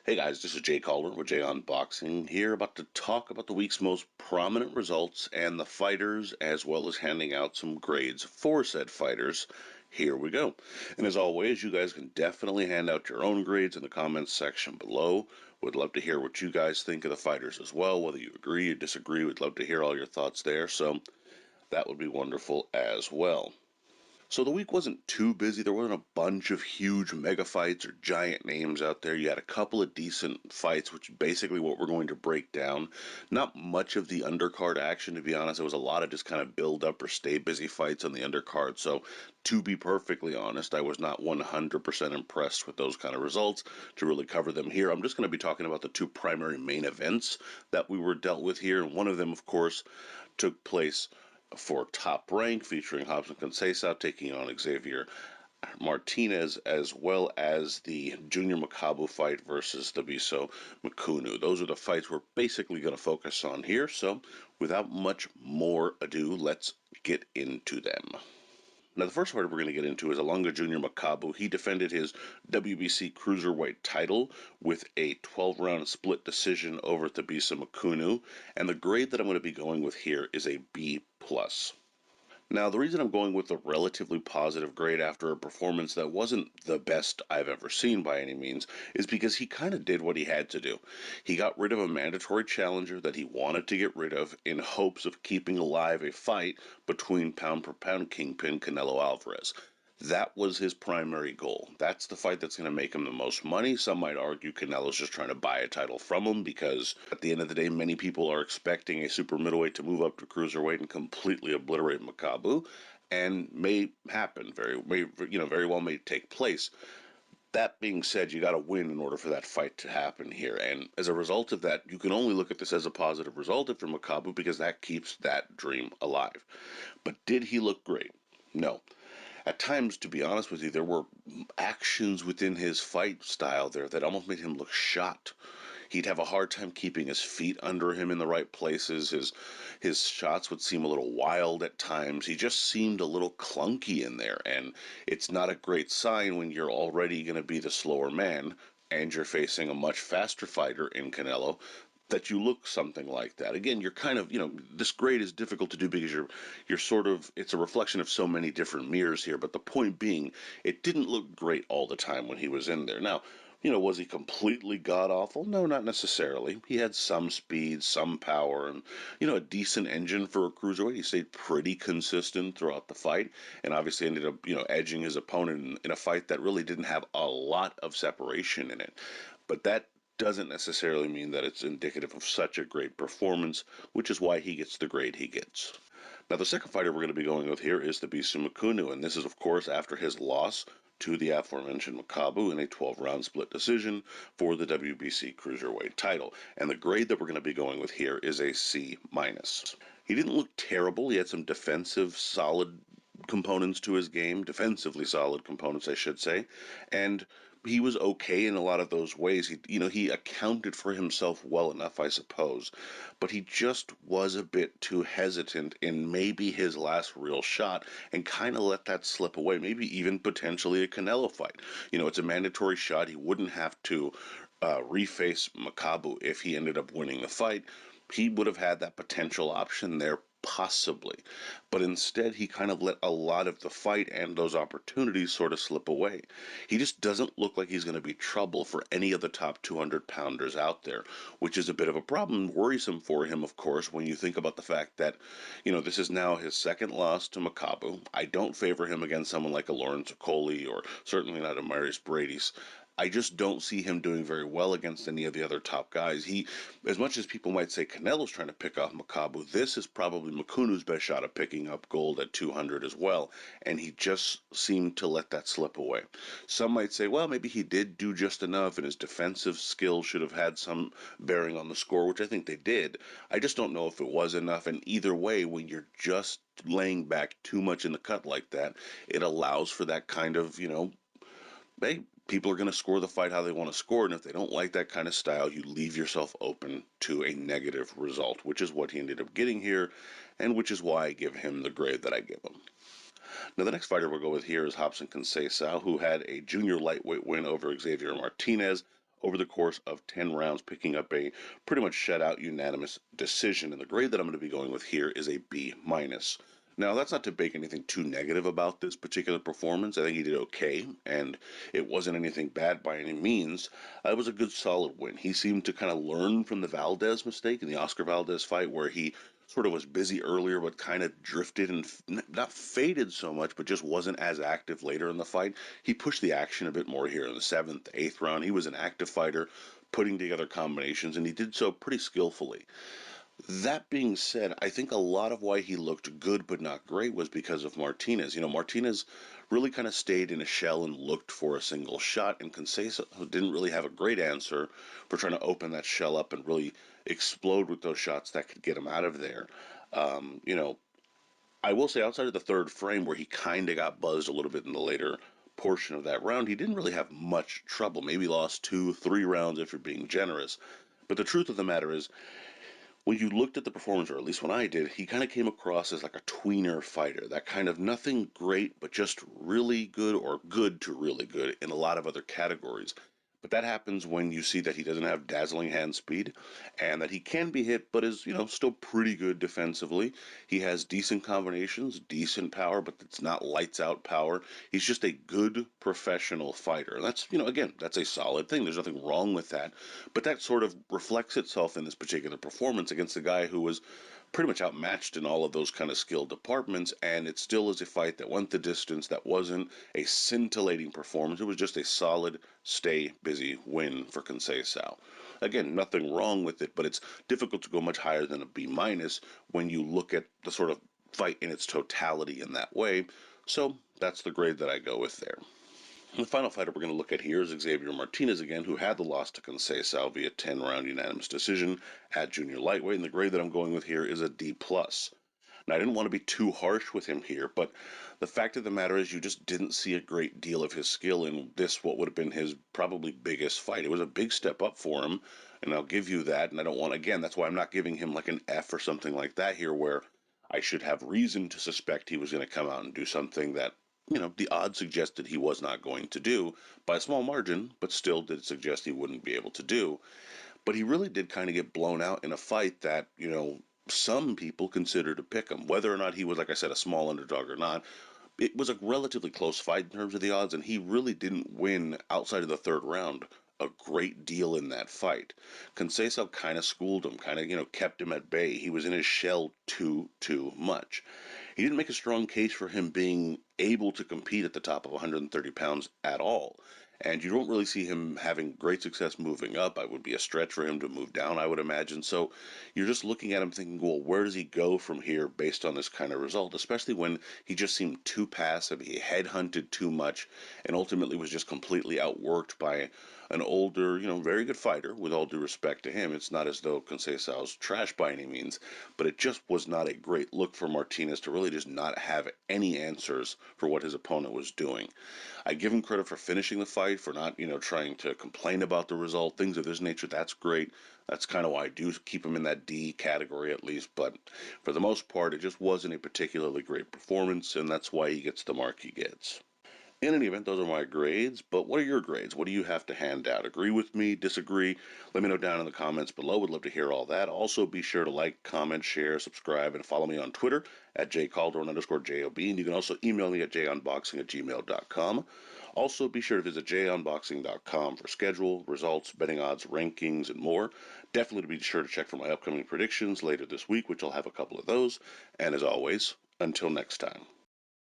Hey guys, this is Jay Calder with Jay Unboxing here, about to talk about the week's most prominent results and the fighters, as well as handing out some grades for said fighters. Here we go. And as always, you guys can definitely hand out your own grades in the comments section below. Would love to hear what you guys think of the fighters as well, whether you agree or disagree. We'd love to hear all your thoughts there, so that would be wonderful as well. So the week wasn't too busy. There wasn't a bunch of huge mega fights or giant names out there. You had a couple of decent fights, which is basically what we're going to break down. Not much of the undercard action, to be honest. It was a lot of just kind of build up or stay busy fights on the undercard. So to be perfectly honest, I was not 100% impressed with those kind of results. To really cover them here, I'm just going to be talking about the two primary main events that we were dealt with here. And one of them, of course, took place for Top Rank, featuring Robson Conceicao taking on Xavier Martinez, as well as the Junior Makabu fight versus Thabiso Mchunu. Those are the fights we're basically going to focus on here. So, without much more ado, let's get into them. Now, the first fighter we're going to get into is Ilunga Junior Makabu. He defended his WBC Cruiserweight title with a 12-round split decision over Thabiso Mchunu, and the grade that I'm going to be going with here is a B+. Now, the reason I'm going with a relatively positive grade after a performance that wasn't the best I've ever seen by any means is because he kind of did what he had to do. He got rid of a mandatory challenger that he wanted to get rid of in hopes of keeping alive a fight between pound for pound kingpin Canelo Alvarez. That was his primary goal. That's the fight that's going to make him the most money. Some might argue Canelo's just trying to buy a title from him because at the end of the day, many people are expecting a super middleweight to move up to cruiserweight and completely obliterate Makabu, and may happen. Very well may take place. That being said, you got to win in order for that fight to happen here. And as a result of that, you can only look at this as a positive result for Makabu because that keeps that dream alive. But did he look great? No. At times, to be honest with you, there were actions within his fight style there that almost made him look shot. He'd have a hard time keeping his feet under him in the right places. His shots would seem a little wild at times. He just seemed a little clunky in there, and it's not a great sign when you're already going to be the slower man and you're facing a much faster fighter in Canelo that you look something like that. Again, you're kind of, this grade is difficult to do because you're sort of, it's a reflection of so many different mirrors here, but the point being, it didn't look great all the time when he was in there. Now, was he completely god awful? No, not necessarily. He had some speed, some power, and a decent engine for a cruiserweight. He stayed pretty consistent throughout the fight, and obviously ended up edging his opponent in a fight that really didn't have a lot of separation in it. But that doesn't necessarily mean that it's indicative of such a great performance, which is why he gets the grade he gets. Now, the second fighter we're going to be going with here is Thabiso Mchunu, and this is, of course, after his loss to the aforementioned Makabu in a 12-round split decision for the WBC Cruiserweight title. And the grade that we're going to be going with here is a C-. He didn't look terrible. He had some defensive, solid components to his game, defensively solid components, I should say, and he was okay in a lot of those ways. He accounted for himself well enough, I suppose, but he just was a bit too hesitant in maybe his last real shot and kind of let that slip away. Maybe even potentially a Canelo fight. It's a mandatory shot. He wouldn't have to reface Makabu if he ended up winning the fight. He would have had that potential option there, possibly. But instead, he kind of let a lot of the fight and those opportunities sort of slip away. He just doesn't look like he's going to be trouble for any of the top 200 pounders out there, which is a bit of a problem, worrisome for him, of course, when you think about the fact that, this is now his second loss to Makabu. I don't favor him against someone like a Lawrence Okoli or certainly not a Marius Brady's. I just don't see him doing very well against any of the other top guys. As much as people might say Canelo's trying to pick off Makabu, this is probably Mchunu's best shot at picking up gold at 200 as well, and he just seemed to let that slip away. Some might say, well, maybe he did do just enough, and his defensive skills should have had some bearing on the score, which I think they did. I just don't know if it was enough, and either way, when you're just laying back too much in the cut like that, it allows for that kind of, hey, people are going to score the fight how they want to score, and if they don't like that kind of style, you leave yourself open to a negative result, which is what he ended up getting here, and which is why I give him the grade that I give him. Now, the next fighter we'll go with here is Robson Conceicao, who had a junior lightweight win over Xavier Martinez. over the course of 10 rounds, picking up a pretty much shutout unanimous decision. And the grade that I'm going to be going with here is a B minus. Now, that's not to make anything too negative about this particular performance. I think he did okay, and it wasn't anything bad by any means. It was a good, solid win. He seemed to kind of learn from the Valdez mistake in the Oscar Valdez fight, where he sort of was busy earlier, but kind of drifted and not faded so much, but just wasn't as active later in the fight. He pushed the action a bit more here in the seventh, eighth round. He was an active fighter, putting together combinations, and he did so pretty skillfully. That being said, I think a lot of why he looked good but not great was because of Martinez. Martinez really kind of stayed in a shell and looked for a single shot, and Conceicao didn't really have a great answer for trying to open that shell up and really explode with those shots that could get him out of there. Um, you know, I will say outside of the third frame where he kind of got buzzed a little bit in the later portion of that round, he didn't really have much trouble. Maybe lost 2, 3 rounds if you're being generous. But the truth of the matter is, when you looked at the performance, or at least when I did, he kind of came across as like a tweener fighter. That kind of nothing great, but just really good or good to really good in a lot of other categories. But that happens when you see that he doesn't have dazzling hand speed and that he can be hit, but is, still pretty good defensively. He has decent combinations, decent power, but it's not lights out power. He's just a good professional fighter. And that's, again, that's a solid thing. There's nothing wrong with that. But that sort of reflects itself in this particular performance against a guy who was pretty much outmatched in all of those kind of skill departments, and it still is a fight that went the distance, that wasn't a scintillating performance. It was just a solid, stay busy win for Conceicao. Again, nothing wrong with it, but it's difficult to go much higher than a B minus when you look at the sort of fight in its totality in that way. So that's the grade that I go with there. The final fighter we're going to look at here is Xavier Martinez again, who had the loss to Conceicao via 10-round unanimous decision at junior lightweight, and the grade that I'm going with here is a D+. Now, I didn't want to be too harsh with him here, but the fact of the matter is you just didn't see a great deal of his skill in this, what would have been his probably biggest fight. It was a big step up for him, and I'll give you that, and I don't want, again, that's why I'm not giving him like an F or something like that here, where I should have reason to suspect he was going to come out and do something that the odds suggested he was not going to do by a small margin, but still did suggest he wouldn't be able to do. But he really did kind of get blown out in a fight that, some people considered to pick him. Whether or not he was, like I said, a small underdog or not, it was a relatively close fight in terms of the odds, and he really didn't win outside of the third round a great deal in that fight. Conceicao kind of schooled him, kind of, kept him at bay. He was in his shell too much. He didn't make a strong case for him being able to compete at the top of 130 pounds at all. And you don't really see him having great success moving up. It would be a stretch for him to move down, I would imagine. So you're just looking at him thinking, well, where does he go from here based on this kind of result? Especially when he just seemed too passive. He headhunted too much and ultimately was just completely outworked by an older, very good fighter, with all due respect to him. It's not as though Conceição's trash by any means, but it just was not a great look for Martinez to really just not have any answers for what his opponent was doing. I give him credit for finishing the fight, for not, trying to complain about the result, things of this nature. That's great. That's kind of why I do keep him in that D category at least. But for the most part, it just wasn't a particularly great performance, and that's why he gets the mark he gets. In any event, those are my grades, but what are your grades? What do you have to hand out? Agree with me? Disagree? Let me know down in the comments below. Would love to hear all that. Also, be sure to like, comment, share, subscribe, and follow me on Twitter at jcalderon_JOB, and you can also email me at junboxing@gmail.com. Also, be sure to visit junboxing.com for schedule, results, betting odds, rankings, and more. Definitely be sure to check for my upcoming predictions later this week, which I'll have a couple of those. And as always, until next time.